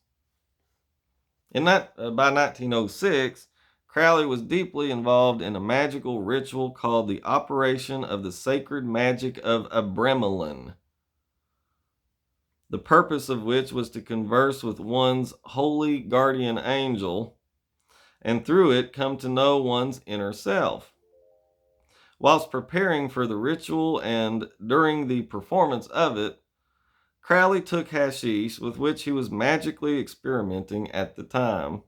By 1906, Crowley was deeply involved in a magical ritual called the Operation of the Sacred Magic of Abramelin, the purpose of which was to converse with one's holy guardian angel, and through it come to know one's inner self. Whilst preparing for the ritual and during the performance of it, Crowley took hashish, with which he was magically experimenting at the time.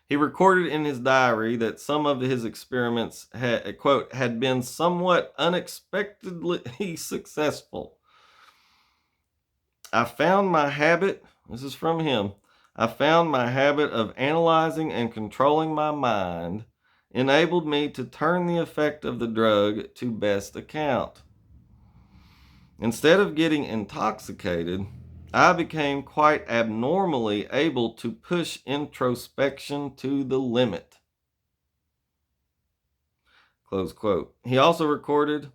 He recorded in his diary that some of his experiments had, quote, had been somewhat unexpectedly successful. This is from him, I found my habit of analyzing and controlling my mind enabled me to turn the effect of the drug to best account. Instead of getting intoxicated, I became quite abnormally able to push introspection to the limit. Close quote. He also recorded,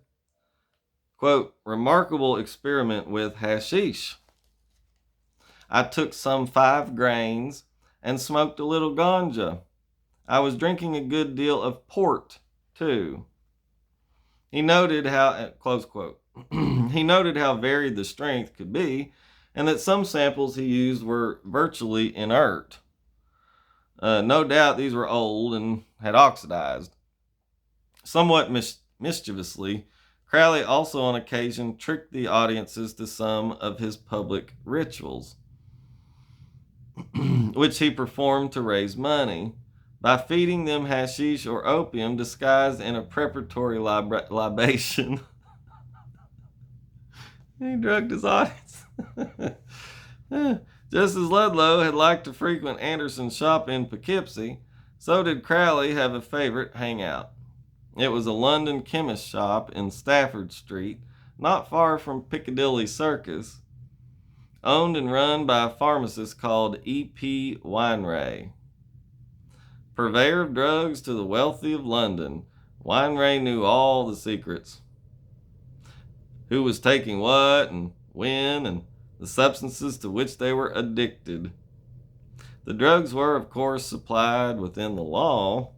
quote, remarkable experiment with hashish. I took some 5 grains and smoked a little ganja. I was drinking a good deal of port, too. He noted how, close quote, he noted how varied the strength could be, and that some samples he used were virtually inert. No doubt these were old and had oxidized. Somewhat mischievously, Crowley also on occasion tricked the audiences to some of his public rituals, which he performed to raise money, by feeding them hashish or opium disguised in a preparatory libation. He drugged his audience. Just as Ludlow had liked to frequent Anderson's shop in Poughkeepsie, so did Crowley have a favorite hangout. It was a London chemist shop in Stafford Street, not far from Piccadilly Circus, owned and run by a pharmacist called E.P. Wineray. Purveyor of drugs to the wealthy of London, Wineray knew all the secrets. Who was taking what and when, and the substances to which they were addicted. The drugs were, of course, supplied within the law,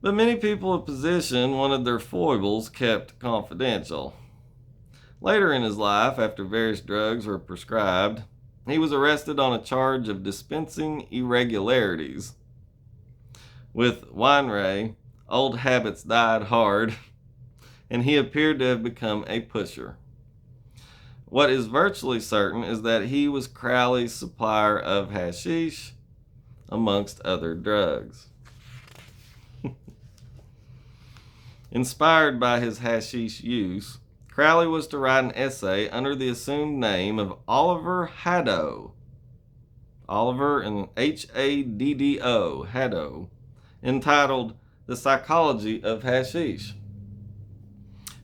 but many people of position wanted their foibles kept confidential. Later in his life, after various drugs were prescribed, he was arrested on a charge of dispensing irregularities. With Wineray, old habits died hard, and he appeared to have become a pusher. What is virtually certain is that he was Crowley's supplier of hashish, amongst other drugs. Inspired by his hashish use, Crowley was to write an essay under the assumed name of Oliver Haddo. Oliver and Haddo, Haddo, entitled The Psychology of Hashish,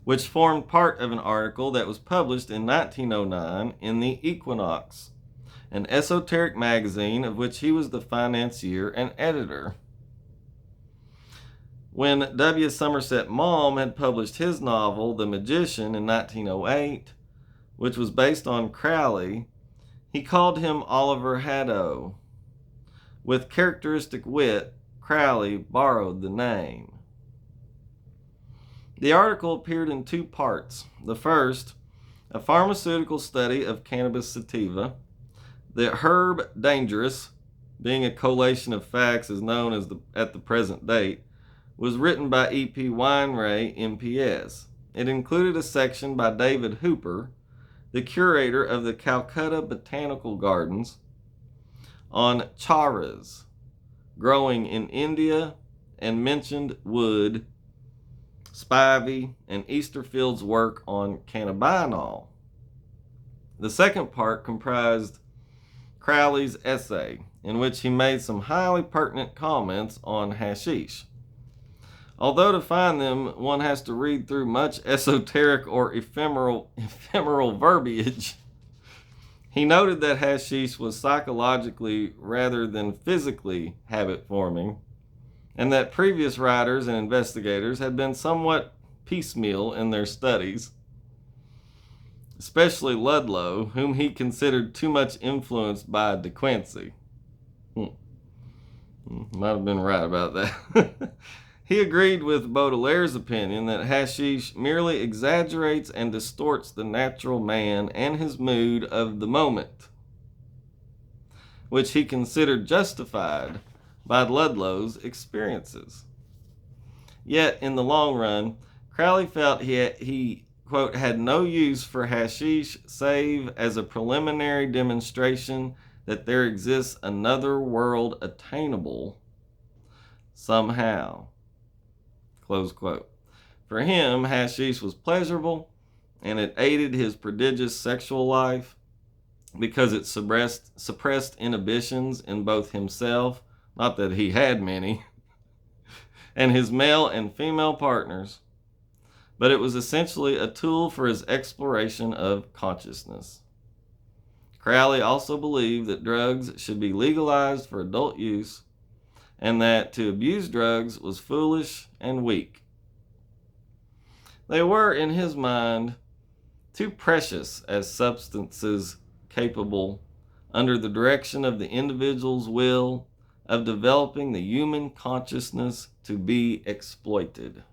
which formed part of an article that was published in 1909 in the Equinox, an esoteric magazine of which he was the financier and editor. When W. Somerset Maugham had published his novel, The Magician, in 1908, which was based on Crowley, he called him Oliver Haddo. With characteristic wit, Crowley borrowed the name. The article appeared in 2 parts. The first, a pharmaceutical study of cannabis sativa. The herb dangerous, being a collation of facts as known as at the present date, was written by E.P. Wineray, MPS. It included a section by David Hooper, the curator of the Calcutta Botanical Gardens, on charas, growing in India, and mentioned Wood, Spivey, and Easterfield's work on cannabinol. The second part comprised Crowley's essay, in which he made some highly pertinent comments on hashish. Although to find them, one has to read through much esoteric or ephemeral verbiage, He noted that hashish was psychologically rather than physically habit forming, and that previous writers and investigators had been somewhat piecemeal in their studies, especially Ludlow, whom he considered too much influenced by De Quincey. Might have been right about that. He agreed with Baudelaire's opinion that hashish merely exaggerates and distorts the natural man and his mood of the moment, which he considered justified by Ludlow's experiences. Yet, in the long run, Crowley felt he quote, had no use for hashish save as a preliminary demonstration that there exists another world attainable somehow. Close quote. For him, hashish was pleasurable, and it aided his prodigious sexual life because it suppressed inhibitions in both himself, not that he had many, and his male and female partners, but it was essentially a tool for his exploration of consciousness. Crowley also believed that drugs should be legalized for adult use, and that to abuse drugs was foolish and weak. They were, in his mind, too precious as substances capable, under the direction of the individual's will, of developing the human consciousness to be exploited.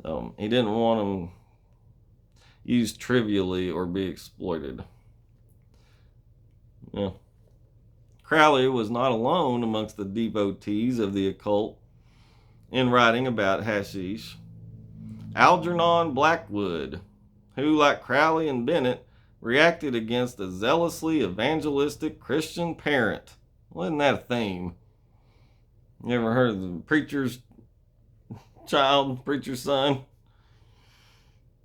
So he didn't want them used trivially or be exploited. Yeah. Crowley was not alone amongst the devotees of the occult in writing about hashish. Algernon Blackwood, who, like Crowley and Bennett, reacted against a zealously evangelistic Christian parent. Wasn't that a theme? You ever heard of the preacher's child, preacher's son?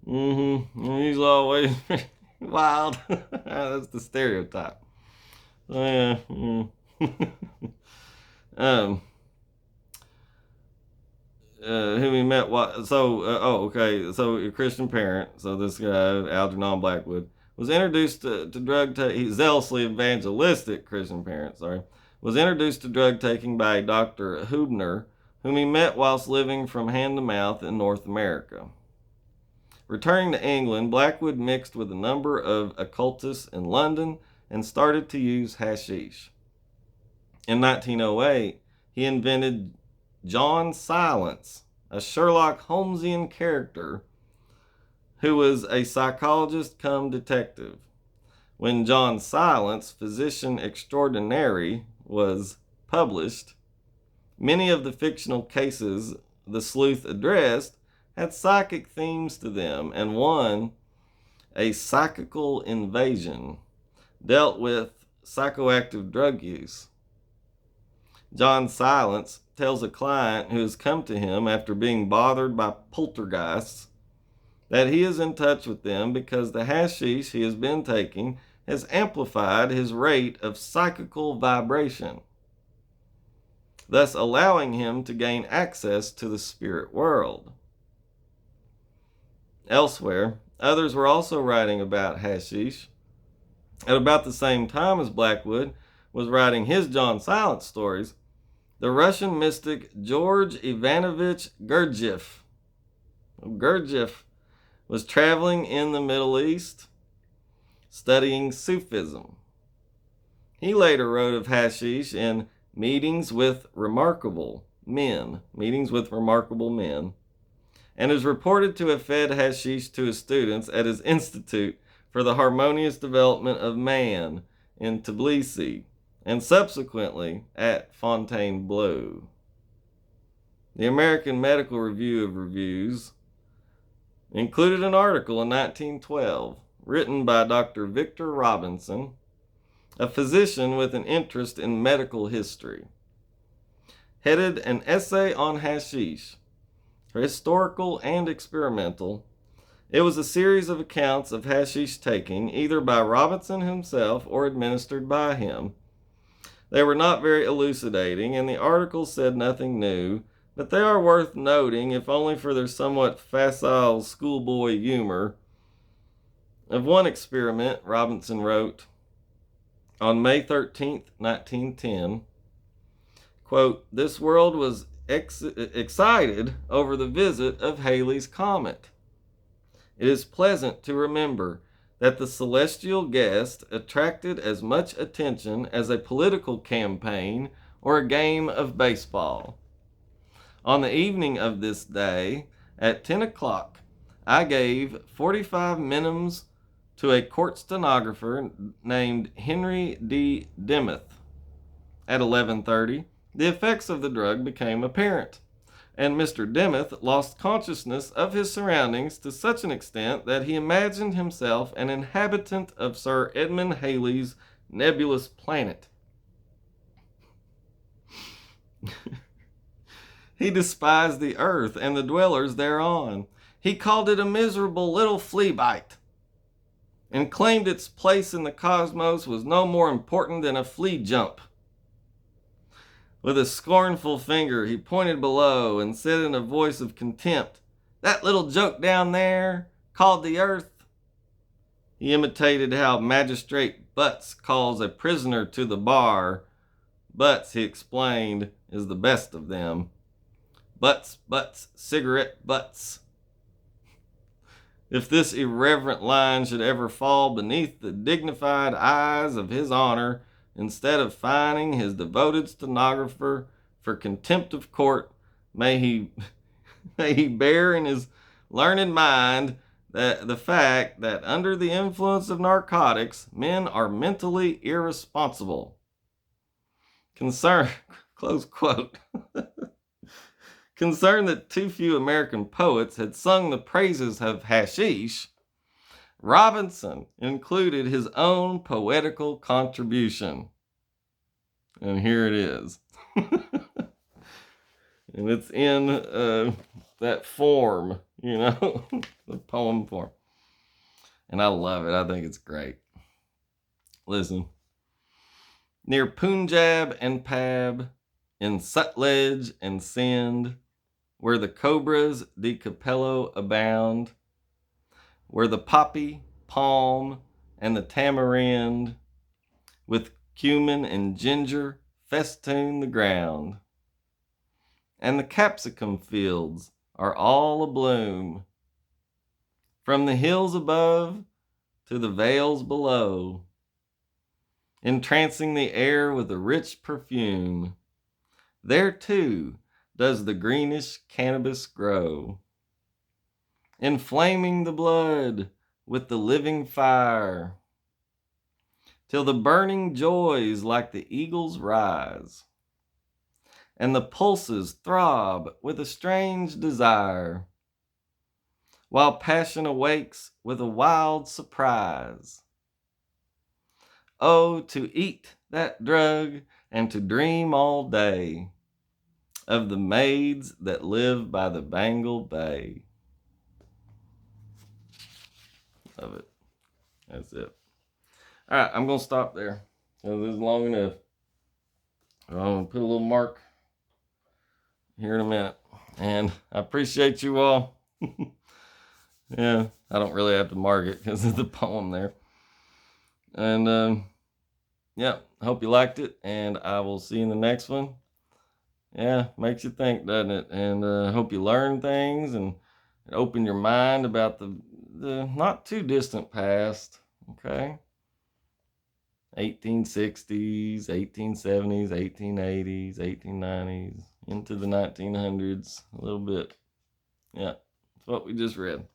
He's always wild. That's the stereotype. Yeah. Who he met, so a Christian parent, so this guy, Algernon Blackwood, was introduced to drug taking, zealously evangelistic Christian parent, was introduced to drug taking by Dr. Hubner, whom he met whilst living from hand to mouth in North America. Returning to England, Blackwood mixed with a number of occultists in London and started to use hashish. In 1908, he invented John Silence, a Sherlock Holmesian character who was a psychologist come detective. When John Silence, Physician Extraordinary, was published, many of the fictional cases the sleuth addressed had psychic themes to them, and one, A Psychical Invasion, dealt with psychoactive drug use. John Silence tells a client who has come to him after being bothered by poltergeists that he is in touch with them because the hashish he has been taking has amplified his rate of psychical vibration, thus allowing him to gain access to the spirit world. Elsewhere, others were also writing about hashish. At about the same time as Blackwood was writing his John Silence stories, the Russian mystic George Ivanovich Gurdjieff was traveling in the Middle East studying Sufism. He later wrote of hashish in Meetings with Remarkable Men, and is reported to have fed hashish to his students at his Institute for the Harmonious Development of Man in Tbilisi, and subsequently at Fontainebleau. The American Medical Review of Reviews included an article in 1912 written by Dr. Victor Robinson, a physician with an interest in medical history, headed An Essay on Hashish, Historical and Experimental. It was a series of accounts of hashish taking, either by Robinson himself or administered by him. They were not very elucidating, and the articles said nothing new, but they are worth noting, if only for their somewhat facile schoolboy humor. Of one experiment, Robinson wrote, on May 13th, 1910, quote, this world was excited over the visit of Halley's Comet. It is pleasant to remember that the celestial guest attracted as much attention as a political campaign or a game of baseball. On the evening of this day, at 10 o'clock, I gave 45 minims to a court stenographer named Henry D. Demuth. At 11:30, the effects of the drug became apparent, and Mr. Demuth lost consciousness of his surroundings to such an extent that he imagined himself an inhabitant of Sir Edmund Halley's nebulous planet. He despised the earth and the dwellers thereon. He called it a miserable little flea bite, and claimed its place in the cosmos was no more important than a flea jump. With a scornful finger, he pointed below and said in a voice of contempt, that little joke down there, called the earth. He imitated how Magistrate Butts calls a prisoner to the bar. Butts, he explained, is the best of them. Butts, cigarette butts. If this irreverent line should ever fall beneath the dignified eyes of his honor, instead of fining his devoted stenographer for contempt of court, may he bear in his learned mind that the fact that under the influence of narcotics, men are mentally irresponsible. Close quote. Concerned that too few American poets had sung the praises of hashish, Robinson included his own poetical contribution. And here it is. And it's in that form, the poem form. And I love it. I think it's great. Listen. Near Punjab and Pab, in Sutlej and Sindh, where the cobras de capello abound, where the poppy, palm, and the tamarind, with cumin and ginger, festoon the ground, and the capsicum fields are all abloom, from the hills above to the vales below, entrancing the air with a rich perfume. There too does the greenish cannabis grow, inflaming the blood with the living fire, till the burning joys like the eagles rise, and the pulses throb with a strange desire, while passion awakes with a wild surprise. Oh, to eat that drug and to dream all day of the maids that live by the Bengal Bay. Love it. That's it. All right, I'm going to stop there. This is long enough. I'm going to put a little mark here in a minute. And I appreciate you all. Yeah, I don't really have to mark it because of the poem there. And yeah, hope you liked it. And I will see you in the next one. Yeah, makes you think, doesn't it? And hope you learn things and open your mind about the not too distant past. Okay. 1860s, 1870s, 1880s, 1890s, into the 1900s, a little bit. Yeah, that's what we just read.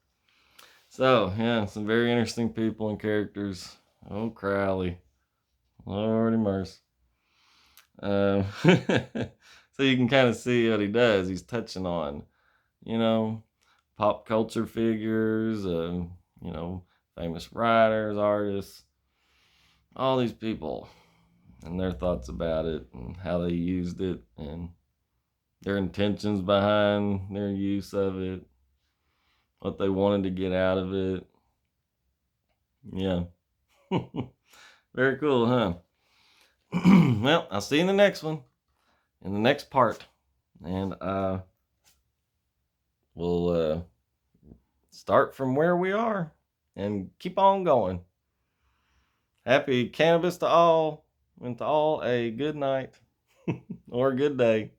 So, yeah, some very interesting people and characters. Oh, Crowley. Lordy mercy. So you can kind of see what he does. He's touching on, pop culture figures, famous writers, artists, all these people and their thoughts about it and how they used it and their intentions behind their use of it, what they wanted to get out of it. Yeah. Very cool, huh? Well, I'll see you in the next one, in the next part. And we'll start from where we are. and keep on going. Happy cannabis to all, and to all a good night or a good day.